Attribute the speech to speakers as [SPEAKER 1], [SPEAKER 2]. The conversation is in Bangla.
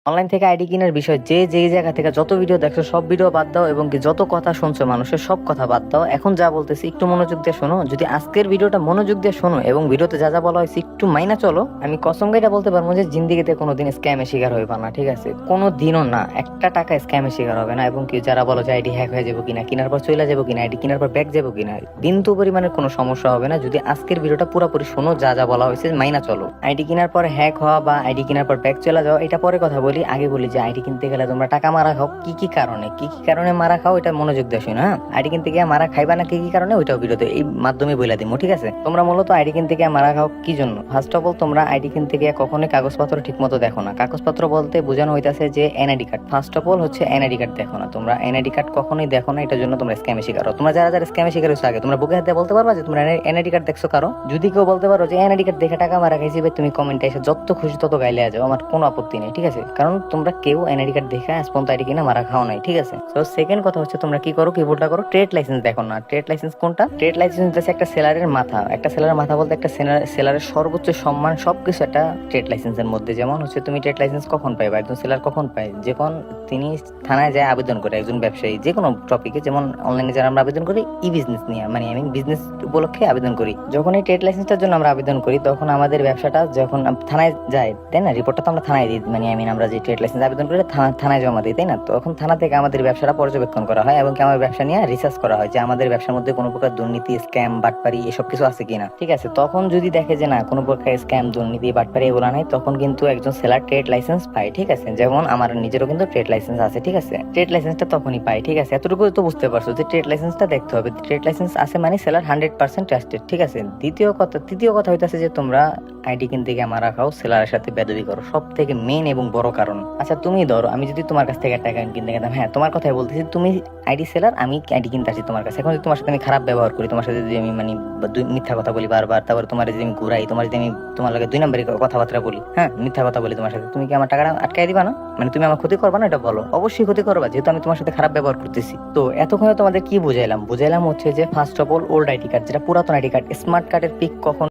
[SPEAKER 1] অনলাইন থেকে আইডি কেনার বিষয় যে যেই জায়গা থেকে যত ভিডিও দেখছো সব ভিডিও বাদ দাও এবং কি যত কথা শুনছো মানুষের সব কথা বাদ দাও। এখন যা বলতেছি একটু মনোযোগ দিয়ে শোনো। যদি আজকের ভিডিওটা মনোযোগ দিয়ে শোনো এবং ভিডিওতে যা যা বলা হয়েছে একটু মাইনা চলো, আমি কসম গাইটা বলতে পারবো যে জিন্দিগিতে কোনোদিন স্ক্যামের শিকার হইবা না। ঠিক আছে, কোনো দিনও না, একটা টাকা স্ক্যামের শিকার হবে না। এবং কি যারা বলো যে আইডি হ্যাক হয়ে যাবো কিনা, কেনার পর চলে যাবো কিনা, আইডি কেনার পর ব্যাক যাবো কিনা, বিন্দু পরিমাণের কোনো সমস্যা হবে না যদি আজকের ভিডিওটা পুরোপুরি শোনো, যা যা বলা হয়েছে মাইনা চলো। আইডি কেনার পর হ্যাক হওয়া বা আইডি কেনার পর ব্যাক চলে যাওয়া এটা পরে কথা বলি। আগে বলি যে আইডি কিনতে গেলে তোমরা টাকা মারা খাও, কি কি কারণে মারা খাও এটা মনোযোগ দিয়ে শোনো। হ্যাঁ, আইডি কিনতে গিয়ে মারা খাইবা না কি কি কারণে ওইটাও ভিডিওতে এই মাধ্যমে বলে দিব। ঠিক আছে, তোমরা মূলত আইডি কিনতে গিয়ে মারা খাও কি জন্য? ফার্স্ট অফ অল তোমরা আইডি কিনতে গিয়ে কখনোই কাগজপত্র ঠিক মতো দেখো না। কাগজপত্র বলতে বোঝানো হইতাছে যে NID card. First of all হচ্ছে এনআইডি কার্ড দেখো না, তোমরা এনআইডি কার্ড কখনোই দেখো না। এটার জন্য তোমরা স্ক্যামে শিকার হও। তোমরা যারা যারা স্ক্যামে শিকার হয়েছো আগে তোমরা বুকে হাতে বলতে পারবা যে তোমরা এনআইডি কার্ড দেখছো কারো? যদি কেউ বলতে পারো যে এনআইডি কার্ড দেখে টাকা মারা খাইছি ভাই, তুমি কমেন্টে এসে যত খুশি তত গাইলে যাও, আমার কোনো আপত্তি নেই। ঠিক আছে, কারণ তোমরা কেউ এনআইডি কার্ড দেখে আজ পর্যন্ত আইডি কিনা মারা খাও নাই। ঠিক আছে, তো সেকেন্ড কথা হচ্ছে তোমরা কি করো, কিবোর্ডটা করো ট্রেড লাইসেন্স দেখো না। ট্রেড লাইসেন্স কোনটা? ট্রেড লাইসেন্স হচ্ছে একটা সেলারের মাথা। একটা সেলারের মাথা বলতে একটা সেলারের সর্বোচ্চ সম্মান সবকিছু একটা ট্রেড লাইসেন্সের মধ্যে। যেমন হচ্ছে তুমি ট্রেড লাইসেন্স কখন পাইবা, একজন সেলার কখন পায়? যখন তিনি থানায় যায় আবেদন করে, একজন ব্যবসায়ী যে কোনো টপিকে, যেমন অনলাইনে যারা আমরা আবেদন করি ই বিজনেস নিয়ে, মানে আমি বিজনেস উপলক্ষে আবেদন করি। যখন এই ট্রেড লাইসেন্সটার জন্য আমরা আবেদন করি তখন আমাদের ব্যবসাটা যখন থানায় যায়, তাই না? রিপোর্টটা তো আমরা থানায় দিই, মানে আমরা যে ট্রেড লাইসেন্স আবেদন করি থানায় জমা দিই, তাই না? তখন থানা থেকে আমাদের ব্যবসাটা পর্যবেক্ষণ করা হয় এবং আমার ব্যবসা নিয়ে রিসার্চ করা হয় যে আমাদের ব্যবসার মধ্যে কোনো প্রকার দুর্নীতি, স্ক্যাম, বাটপারি এসব কিছু আছে কিনা। ঠিক আছে, তখন যদি দেখে যে না কোনো প্রকার স্ক্যাম, দুর্নীতি, বাটপারি এগুলো নাই, তখন কিন্তু একজন সেলার ট্রেড লাইসেন্স পায়। ঠিক আছে, যেমন আমার নিজেরও কিন্তু ট্রেড লাইসেন্স আছে। ঠিক আছে, ট্রেড লাইসেন্সটা তখনই পাই। ঠিক আছে, এতটুকু তো বুঝতে পারছো যে ট্রেড লাইসেন্সটা দেখতে হবে। ট্রেড লাইসেন্স আছে মানে সেলার 100% ট্রাস্টেড। ঠিক আছে, তৃতীয় কথা হইতাছে যে তোমরা আইডি কিনতে গিয়ে মারা খাও, সেলারের সাথে বেদবি করো, সব থেকে মেইন এবং বড় কারণ। আচ্ছা তুমি ধরো আমি যদি তোমার কাছ থেকে একটা অ্যাকাউন্ট কিনতে গেলাম, হ্যাঁ তোমার কথাই বলতেছি, তুমি আইডি সেলার, আমি আইডি কিনতে আসি তোমার কাছে। এখন যদি তোমার সাথে আমি খারাপ ব্যবহার করি, তোমার সাথে যদি আমি মানে মিথ্যা কথা বলি বারবার, তারপরে তোমার যদি আমি ঘুরাই, তোমার যদি আমি তোমার লগে 2 নম্বরের কথাবার্তা বলি, হ্যাঁ মিথ্যা কথা বলি তোমার সাথে, তুমি কি আমার টাকাটা আটকাই দিবা না? মানে তুমি আমার ক্ষতি করবা না? এটা বলো। অবশ্যই ক্ষতি করবা, যেহেতু আমি তোমার সাথে খারাপ ব্যবহার করতেছি। তো এতক্ষণে তোমাদের কি বুঝাইলাম হচ্ছে যে first of all old ID card, যেটা পুরাতন আইডি কার্ড, স্মার্ট কার্ডের পিক কখন